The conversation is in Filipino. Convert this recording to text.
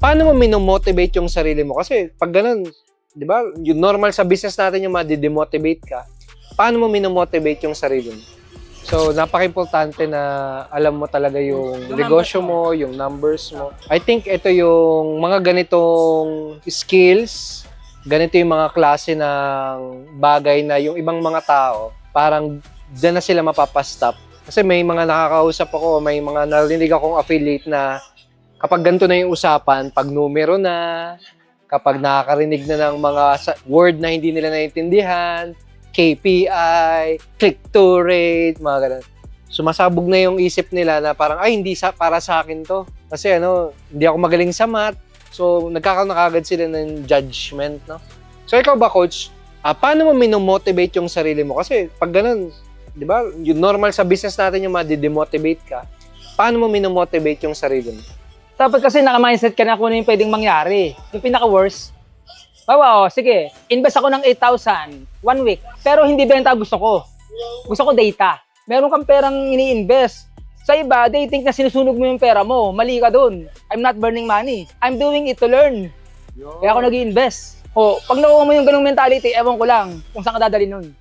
Paano mo mino-motivate yung sarili mo? Kasi pag ganun, di ba, yung normal sa business natin yung ma-demotivate ka. Paano mo mino-motivate yung sarili mo? So, napaka-importante na alam mo talaga yung negosyo mo, yung numbers mo. I think ito yung mga ganitong skills, ganito yung mga klase ng bagay na yung ibang mga tao, parang dyan na sila mapapastop. Kasi may mga nakakausap ako, may mga narinig akong affiliate na kapag ganito na yung usapan, pag numero na, kapag nakakarinig na ng mga word na hindi nila naiintindihan, KPI, click-through rate, mga ganun. Sumasabog na yung isip nila na parang, ay, hindi para sa akin to. Kasi hindi ako magaling sa math. So, nagkakaroon na kagad sila ng judgment, no? So, ikaw ba, coach? Paano mo minomotivate yung sarili mo? Kasi pag ganun, di ba, yung normal sa business natin yung ma-demotivate ka. Paano mo minomotivate yung sarili mo? Dapat kasi naka-mindset ka na kung ano yung pwedeng mangyari. Yung pinaka-worst, sige, invest ako ng 8,000 one week. Pero hindi benta gusto ko. Gusto ko data. Meron kang perang ini-invest. Sa iba, they think na sinusunog mo yung pera mo. Mali ka dun. I'm not burning money. I'm doing it to learn. Kaya ako nag-i-invest. Pag nakuha mo yung ganung mentality, ewan ko lang kung saan ka dadali nun.